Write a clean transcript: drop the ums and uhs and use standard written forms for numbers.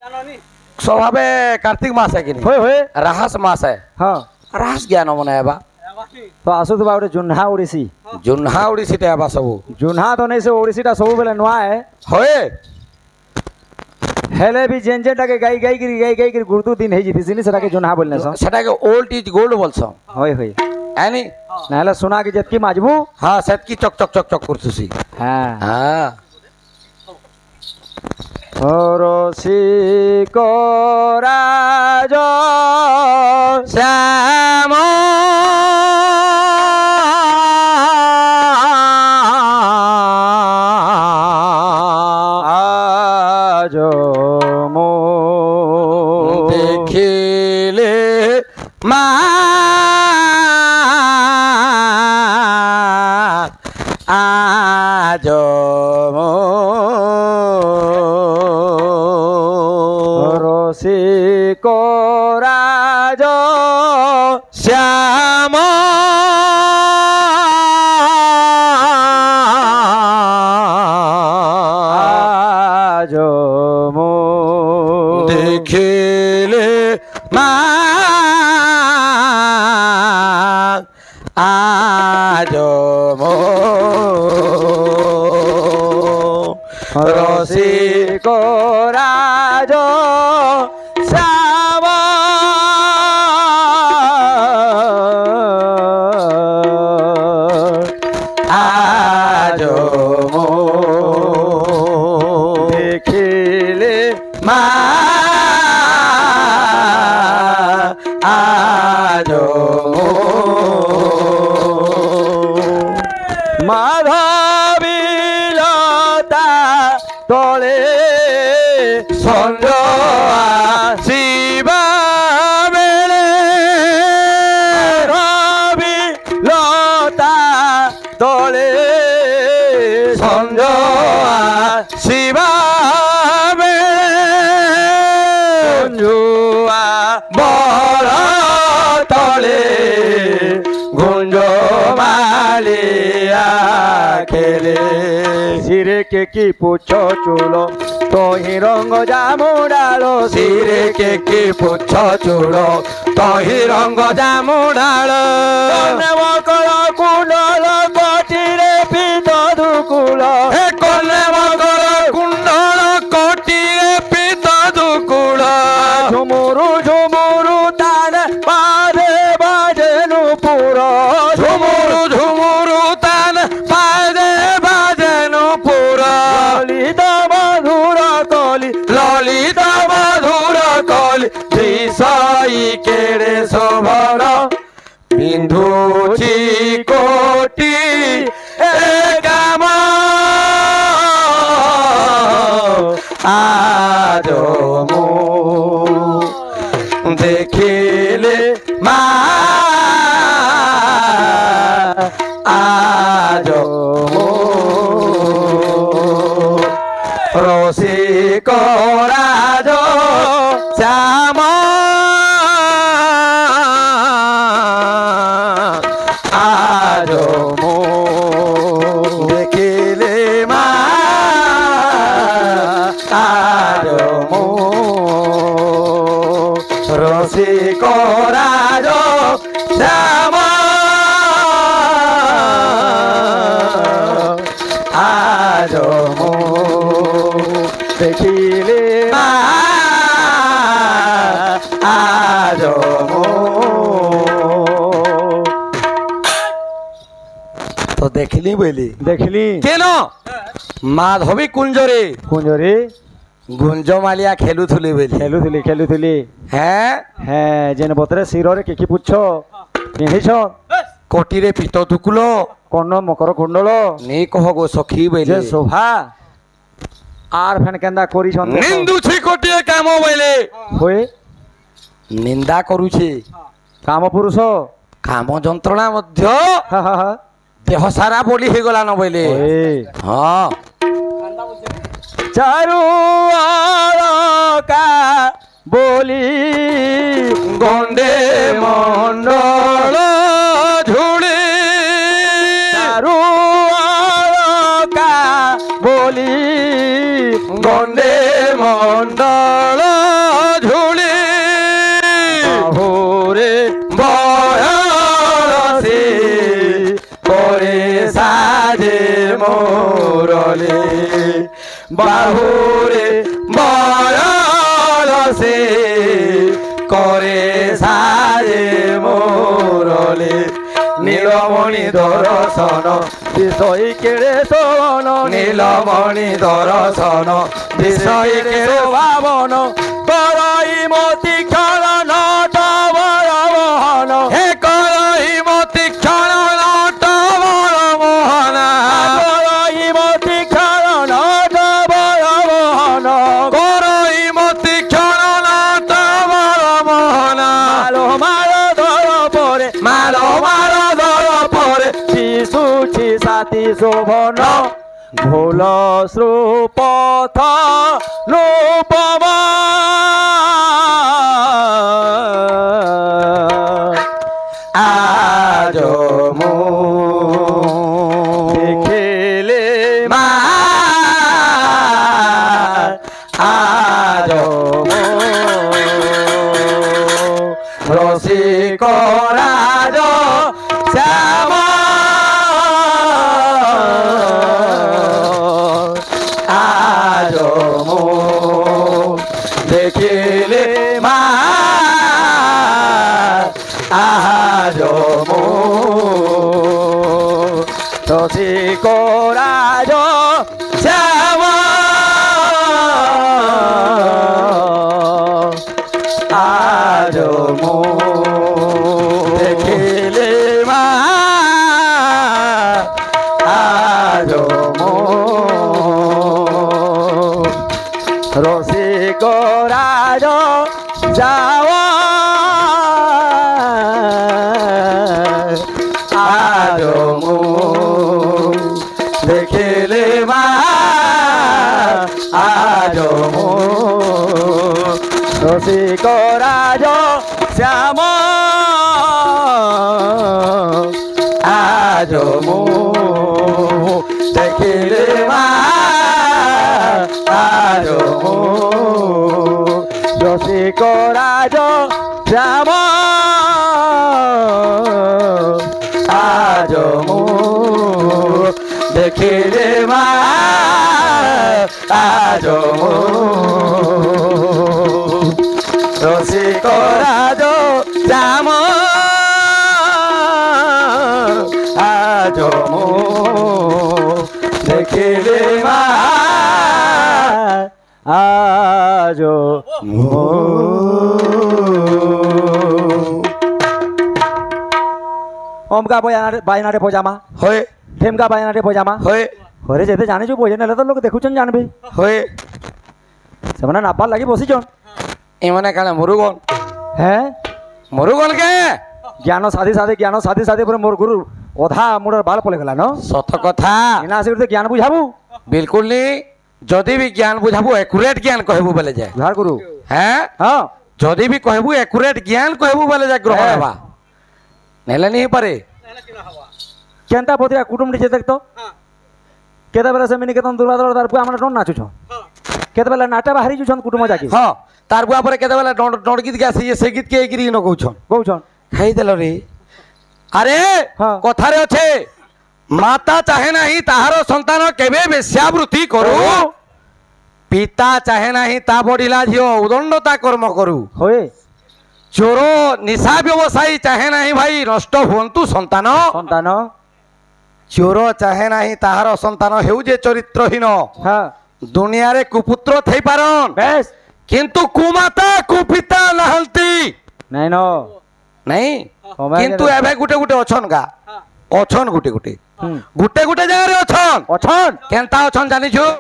स्वभावे कार्तिक मास है कि नहीं? होय राहस मास है। हाँ राहस ज्ञान मनाएबा तो आसुवा गोटे जुन्हा ओडिसी जुन्हा ओडिसी टेबा सब जुन्हा तो नहीं से ओडिसीटा सब बेले नुआ है होए हेले भी जेन जेनटा के गाई गाई कर गुर्दू दिन हे जिति सिनी सेटा के जुन्हा बोलने स सेटा के ओल्ड इज गोल्ड बोलस होय होय यानी नाले सुना के जतकी माजबू हां सेतकी चक चक चक चक करतुसी हां हां रसी को राज श्याम आज मो देखिले मा आज रसी को राज श्याम आज मो देखिले मा आज मो रसी को राज श्याम आज मो देखिले मा आज माधवी लता तले संजय शिवा बेले रवि लता तले संजय शिवा जुआ बल तले गुंज मालिया खेले सिरे के की पूछो चूलो तो ही रंग जामु डालो सिरे के की पुछ चूड़ो तही रंग जामु डाल मकल कुंडल कटिरे पीत दुकुल कले मकर कुंडल कोटिरे पीत दुकुल झुमुरु झुमुरु तान बाजे बाजे नुपुर झुमुरु झुमुरु तान बाजे बाजे नुपुर ललित मधुर कली ललित मधुर कल दिशाई केड़े शोभन बिंदुची कोटि एकाम आज मु देखिले मा आज मु रसिक राज श्याम आज मु देखिले मा आज मु रसिक राज श्याम आज मु देखिले आज तो देखली बोली देखली केन माधवी कुंजरे कुंजरी गुंजमालिया खेलुथुली बोली खेलुथुली हैं হ্যাঁ যেন বতরে শিররে কি পুচ্ছ পিঁধিছ कोटिरे पीत दुकुलो কর্ণ মকর কুণ্ডল नी कह गो सखी যে बोले শোভা আর ফেন কেন্দা করিছন निंदुछि कोटिए काम बोले হয়ে निंदा करुछि কাম পুরুষ काम যন্ত্রণা मध्य হা হা হা देह सारा बोली हे गला न बोले ওয়ে हां চারু আলকা বলি गंडे मंडल झुड़ी চারু আলকা বলি गंडे मंडल বাহুরে বড় সে করে সারে মোরলে নীলমণি দর্শন বিষয় কেড়ে শোভন নীলমণি দর্শন বিষয় কেড়ে ভাবন করই মতি ক্ষণ নট বরবহন হে করই মতি ক্ষণ নট বরমোহন করই মতি ক্ষণ নট বরবহন করই মতি ক্ষণ নট বরমোহন মালো মালো ধর পরে মালো মালো দর পরে শিশুছি সাথী শোভন ভোল শ্রুপথ রূপম আজ মু দেখিলে মা আজ মু রসিক রাজ শ্যাম আজ মু দেখিলে মা আজ মু রসিক রাজ শ্যাম আজ মু দেখিলে মা আজ মু রসিক রাজ যাও আজ মু দেখিলে মা আজ মু রসিক রাজ শ্যাম আজ মু দেখিলে মা আজ মু রসিক রাজ শ্যাম আজ মু দেখিলে মা আজ মু রসিক রাজ শ্যাম আজ মু দেখিলে মা আজ মু অমকা বায়নারে পজামা হয়ে ঠেমকা বায়নারে পজামা হয়ে ঘরে যেতে জানিଛୁ বজে নেলে তো লোক দেখুছন জানবে হয়ে সেমানে নাপার লাগি বসিছন এমনে কানে মুরুগন হ্যাঁ মুরুগন কে জ্ঞান সাথে সাথে পরে মোর গুরু অধা মোড়ের বাল পলে গেল ন সত কথা এনা আসি জ্ঞান বুঝাবু বিলকুল নি যদি বি জ্ঞান বুঝাবু একুরেট জ্ঞান কহবু বলে যায় ধার গুরু হ্যাঁ হ্যাঁ যদি বি কহবু একুরেট জ্ঞান কহবু বলে যায় গ্রহণ হ্যাঁ। হবা নেলে নি পারে কেনতা পতিয়া কুটুম নিচে দেখতো কেতে বেলা সেমিনি কেতন দুর্গাদল তার পুয়া আমরা টন নাচুছ কেতে বেলা নাটা বাহারি যুছন কুটুম যাকি হ্যাঁ তার বুয়া পরে কেতেবেলা ডঁড় গীত গাছি সে গীত কে গিরি ন কৌছন কৌছন খাই দেল রে আরে হ্যাঁ। কথারে আছে মাতা চাহে নাহি তাহার সন্তান কেবে বেশ্যাবৃত্তি করু পিতা চাহে নাহি তা বড়িলা ঝিও উদণ্ডতা কর্ম করু হয়ে চোর নিশা ব্যবসায়ী চাহে নাহি ভাই নষ্ট হুয়ন্তু সন্তান সন্তান চোর চাহে নাহি তাহার সন্তান হেউ যে চরিত্রহীন হ্যাঁ দুনিয়ারে কুপুত্র থাই পারন বেশ কিন্তু কুমাতা কুপিতা নাহান্তি নাই ন নাই সময় কিন্তু গেলে- এবে গুটে গুটে অছন গা অছন গুটে গুটে হুম গুটে গুটে জায়গায় অছন অছন কেনতা অছন জানিছু